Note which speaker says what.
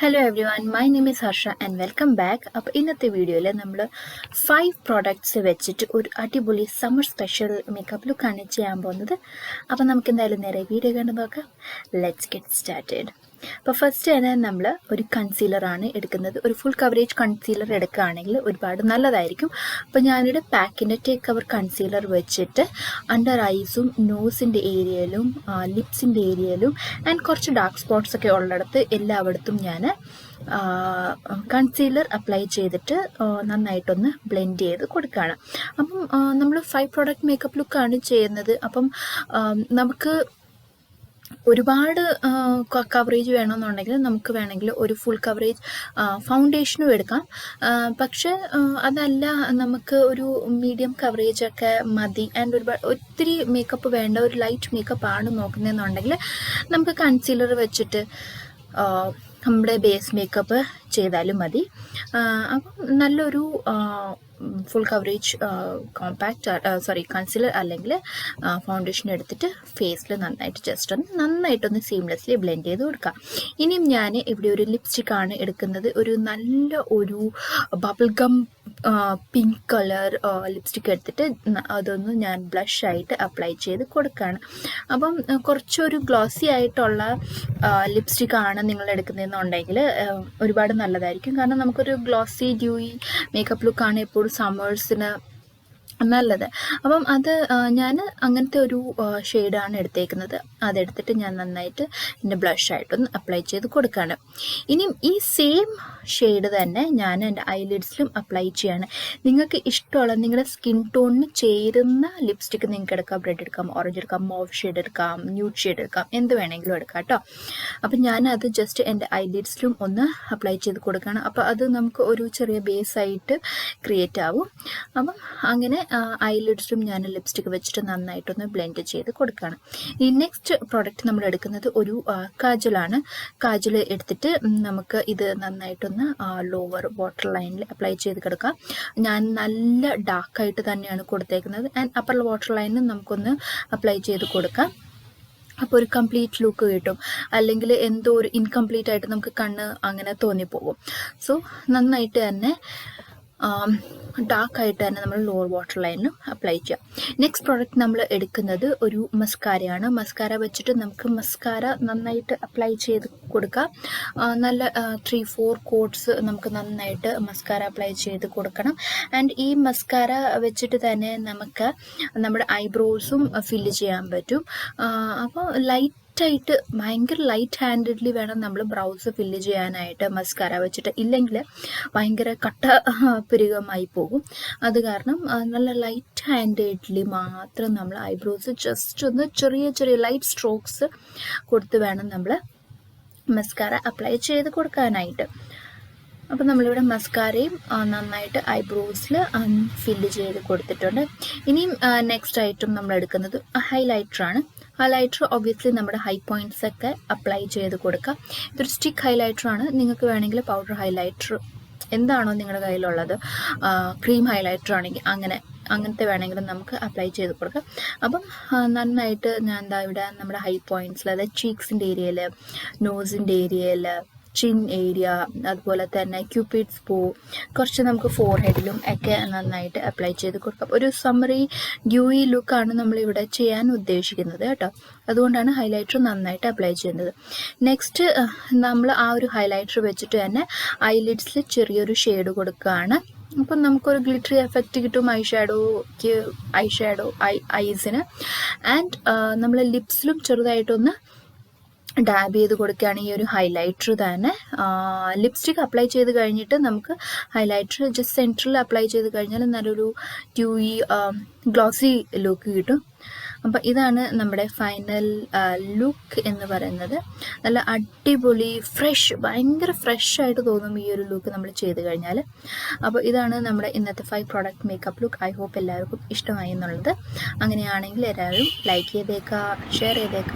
Speaker 1: Hello everyone, my name is Harsha and welcome back. Up in the video, we will 5 products വെച്ചിട്ട് ഒരു അടിപൊളി summer special makeup look ആണ് ചെയ്യാൻ പോകുന്നത്. അപ്പോൾ നമുക്ക് എന്തായാലും നേരെ വീഡിയോ കണ്ടു നോക്കാം. Let's get started. അപ്പോൾ ഫസ്റ്റ് തന്നെ നമ്മൾ ഒരു കൺസീലർ ആണ് എടുക്കുന്നത്. ഒരു ഫുൾ കവറേജ് കൺസീലർ എടുക്കുകയാണെങ്കിൽ ഒരുപാട് നല്ലതായിരിക്കും. അപ്പോൾ ഞാനിവിടെ പാക്കിൻ്റെ ടേക്ക് കവർ കൺസീലർ വെച്ചിട്ട് അണ്ടർ ഐസും നോസിൻ്റെ ഏരിയയിലും ലിപ്സിൻ്റെ ഏരിയയിലും ആൻഡ് കുറച്ച് ഡാർക്ക് സ്പോട്ട്സ് ഒക്കെ ഉള്ളിടത്ത് എല്ലായിടത്തും ഞാൻ കൺസീലർ അപ്ലൈ ചെയ്തിട്ട് നന്നായിട്ടൊന്ന് ബ്ലെൻഡ് ചെയ്ത് കൊടുക്കുകയാണ്. അപ്പം നമ്മൾ 5 പ്രോഡക്റ്റ് മേക്കപ്പ് ലുക്കാണ് ചെയ്യുന്നത്. അപ്പം നമുക്ക് ഒരുപാട് കവറേജ് വേണമെന്നുണ്ടെങ്കിൽ നമുക്ക് വേണമെങ്കിൽ ഒരു ഫുൾ കവറേജ് ഫൗണ്ടേഷനും എടുക്കാം. പക്ഷേ അതല്ല, നമുക്ക് ഒരു മീഡിയം കവറേജൊക്കെ മതി ആൻഡ് ഒത്തിരി മേക്കപ്പ് വേണ്ട ഒരു ലൈറ്റ് മേക്കപ്പ് ആണ് നോക്കുന്നതെന്നുണ്ടെങ്കിൽ നമുക്ക് കൺസീലർ വെച്ചിട്ട് നമ്മുടെ ബേസ് മേക്കപ്പ് ചെയ്താലും മതി. അപ്പം നല്ലൊരു ഫുൾ കവറേജ് കൺസീലർ അല്ലെങ്കിൽ ഫൗണ്ടേഷൻ എടുത്തിട്ട് ഫേസിൽ നന്നായിട്ടൊന്ന് സീംലെസ്ലി ബ്ലെൻഡ് ചെയ്ത് കൊടുക്കാം. ഇനിയും ഞാൻ ഇവിടെ ഒരു ലിപ്സ്റ്റിക്കാണ് എടുക്കുന്നത്. ഒരു നല്ല ഒരു bubble gum pink colour lipstick എടുത്തിട്ട് അതൊന്ന് ഞാൻ ബ്ലഷ് ആയിട്ട് അപ്ലൈ ചെയ്ത് കൊടുക്കുകയാണ്. അപ്പം കുറച്ചൊരു ഗ്ലോസി ആയിട്ടുള്ള ലിപ്സ്റ്റിക്കാണ് നിങ്ങൾ എടുക്കുന്നതെന്നുണ്ടെങ്കിൽ ഒരുപാട് നല്ലതായിരിക്കും. കാരണം നമുക്കൊരു ഗ്ലോസി ഡ്യൂയി മേക്കപ്പ് ലുക്കാണ് എപ്പോഴും സമ്മേഴ്സിന് നല്ലത്. അപ്പം അത് ഞാൻ അങ്ങനത്തെ ഒരു ഷെയ്ഡാണ് എടുത്തേക്കുന്നത്. അതെടുത്തിട്ട് ഞാൻ നന്നായിട്ട് എൻ്റെ ബ്ലഷായിട്ടൊന്ന് അപ്ലൈ ചെയ്ത് കൊടുക്കുകയാണ്. ഇനിയും ഈ സെയിം ഷെയ്ഡ് തന്നെ ഞാൻ എൻ്റെ ഐലിഡ്സിലും അപ്ലൈ ചെയ്യാണ്. നിങ്ങൾക്ക് ഇഷ്ടമുള്ള നിങ്ങളുടെ സ്കിൻ ടോണിന് ചേരുന്ന ലിപ്സ്റ്റിക്ക് നിങ്ങൾക്ക് എടുക്കാം. റെഡ് എടുക്കാം, ഓറഞ്ച് എടുക്കാം, മോവ് ഷെയ്ഡ് എടുക്കാം, ന്യൂഡ് ഷെയ്ഡ് എടുക്കാം, എന്ത് വേണമെങ്കിലും എടുക്കാം കേട്ടോ. അപ്പം ഞാനത് ജസ്റ്റ് എൻ്റെ ഐലിഡ്സിലും ഒന്ന് അപ്ലൈ ചെയ്ത് കൊടുക്കുകയാണ്. അപ്പോൾ അത് നമുക്ക് ഒരു ചെറിയ ബേസായിട്ട് ക്രിയേറ്റ് ആവും. അപ്പം അങ്ങനെ ഐലിഡ്സിലും ഞാൻ ലിപ്സ്റ്റിക്ക് വെച്ചിട്ട് നന്നായിട്ടൊന്ന് ബ്ലെൻഡ് ചെയ്ത് കൊടുക്കുകയാണ്. ഈ നെക്സ്റ്റ് പ്രോഡക്റ്റ് നമ്മൾ എടുക്കുന്നത് ഒരു കാജലാണ്. കാജൽ എടുത്തിട്ട് നമുക്ക് ഇത് നന്നായിട്ടൊന്ന് ലോവർ വാട്ടർ ലൈനിൽ അപ്ലൈ ചെയ്ത് കൊടുക്കാം. ഞാൻ നല്ല ഡാർക്കായിട്ട് തന്നെയാണ് കൊടുത്തേക്കുന്നത് ആൻഡ് അപ്പർ വാട്ടർ ലൈനിൽ നമുക്കൊന്ന് അപ്ലൈ ചെയ്ത് കൊടുക്കാം. അപ്പോൾ ഒരു കംപ്ലീറ്റ് ലുക്ക് കിട്ടും. അല്ലെങ്കിൽ എന്തോ ഒരു ഇൻകംപ്ലീറ്റ് ആയിട്ട് നമുക്ക് കണ്ണ് അങ്ങനെ തോന്നിപ്പോകും. സോ നന്നായിട്ട് തന്നെ ഡാർക്കായിട്ട് തന്നെ നമ്മൾ ലോവർ വാട്ടർ ലൈനിലും അപ്ലൈ ചെയ്യാം. നെക്സ്റ്റ് പ്രോഡക്റ്റ് നമ്മൾ എടുക്കുന്നത് ഒരു മസ്കാരയാണ്. മസ്കാര വെച്ചിട്ട് നമുക്ക് മസ്കാര നന്നായിട്ട് അപ്ലൈ ചെയ്ത് കൊടുക്കാം. നല്ല 3-4 കോട്ട്സ് നമുക്ക് നന്നായിട്ട് മസ്കാര അപ്ലൈ ചെയ്ത് കൊടുക്കണം. ആൻഡ് ഈ മസ്കാര വെച്ചിട്ട് തന്നെ നമുക്ക് നമ്മുടെ ഐബ്രോസും ഫില്ല് ചെയ്യാൻ പറ്റും. അപ്പോൾ ലൈറ്റായിട്ട് ഭയങ്കര ലൈറ്റ് ഹാൻഡഡ്ലി വേണം നമ്മൾ ബ്രൗസ് ഫില്ല് ചെയ്യാനായിട്ട് മസ്കാര വെച്ചിട്ട്. ഇല്ലെങ്കിൽ ഭയങ്കര കട്ട പുരികമായി പോകും. അത് കാരണം നല്ല ലൈറ്റ് ഹാൻഡഡ്ലി മാത്രം നമ്മൾ ഐബ്രോസ് ജസ്റ്റ് ഒന്ന് ചെറിയ ലൈറ്റ് സ്ട്രോക്സ് കൊടുത്ത് വേണം നമ്മൾ മസ്കാര അപ്ലൈ ചെയ്ത് കൊടുക്കാനായിട്ട്. അപ്പോൾ നമ്മളിവിടെ മസ്കാരയും നന്നായിട്ട് ഐബ്രോസിൽ ഫില്ല് ചെയ്ത് കൊടുത്തിട്ടുണ്ട്. ഇനിയും നെക്സ്റ്റ് ഐറ്റം നമ്മൾ എടുക്കുന്നത് ഹൈലൈറ്ററാണ്. ഹൈലൈറ്റർ ഒബ്വിയസ്ലി നമ്മുടെ ഹൈ പോയിൻറ്റ്സ് ഒക്കെ അപ്ലൈ ചെയ്ത് കൊടുക്കാം. ഇതൊരു സ്റ്റിക്ക് ഹൈലൈറ്ററാണ്. നിങ്ങൾക്ക് വേണമെങ്കിൽ പൗഡർ ഹൈലൈറ്റർ എന്താണോ നിങ്ങളുടെ കയ്യിലുള്ളത്, ക്രീം ഹൈലൈറ്റർ ആണെങ്കിൽ അങ്ങനത്തെ വേണമെങ്കിലും നമുക്ക് അപ്ലൈ ചെയ്ത് കൊടുക്കാം. അപ്പം നന്നായിട്ട് ഞാൻ എന്താ ഇവിടെ നമ്മുടെ ഹൈ പോയിൻറ്റ്സിൽ, അതായത് ചീക്സിൻ്റെ ഏരിയയിൽ, നോസിൻ്റെ ഏരിയയിൽ, ചിൻ ഏരിയ, അതുപോലെ തന്നെ ക്യൂപ്പിഡ്സ് ബോ, കുറച്ച് നമുക്ക് ഫോർഹെഡിലും ഒക്കെ നന്നായിട്ട് അപ്ലൈ ചെയ്ത് കൊടുക്കാം. ഒരു സമ്മറി ഡ്യൂയി ലുക്കാണ് നമ്മളിവിടെ ചെയ്യാൻ ഉദ്ദേശിക്കുന്നത് കേട്ടോ. അതുകൊണ്ടാണ് ഹൈലൈറ്റർ നന്നായിട്ട് അപ്ലൈ ചെയ്യുന്നത്. നെക്സ്റ്റ് നമ്മൾ ആ ഒരു ഹൈലൈറ്റർ വെച്ചിട്ട് തന്നെ ഐലിഡ്സിൽ ചെറിയൊരു ഷെയ്ഡ് കൊടുക്കുകയാണ്. അപ്പം നമുക്കൊരു ഗ്ലിറ്ററി എഫക്റ്റ് കിട്ടും ഐസിന്. ആൻഡ് നമ്മൾ ലിപ്സിലും ചെറുതായിട്ടൊന്ന് ഡാബ് ചെയ്ത് കൊടുക്കുകയാണ് ഈ ഒരു ഹൈലൈറ്റർ തന്നെ. ലിപ്സ്റ്റിക്ക് അപ്ലൈ ചെയ്ത് കഴിഞ്ഞിട്ട് നമുക്ക് ഹൈലൈറ്റർ ജസ്റ്റ് സെൻറ്ററിൽ അപ്ലൈ ചെയ്ത് കഴിഞ്ഞാൽ നല്ലൊരു ഡ്യൂയി ഗ്ലോസി ലുക്ക് കിട്ടും. അപ്പം ഇതാണ് നമ്മുടെ ഫൈനൽ ലുക്ക് എന്ന് പറയുന്നത്. നല്ല അടിപൊളി ഭയങ്കര ഫ്രഷായിട്ട് തോന്നും ഈ ഒരു ലുക്ക് നമ്മൾ ചെയ്ത് കഴിഞ്ഞാൽ. അപ്പോൾ ഇതാണ് നമ്മുടെ ഇന്നത്തെ 5 product makeup look. I hope എല്ലാവർക്കും ഇഷ്ടമായി എന്നുള്ളത്. അങ്ങനെയാണെങ്കിൽ എല്ലാവരും ലൈക്ക് ചെയ്തേക്കുക, ഷെയർ ചെയ്തേക്കുക,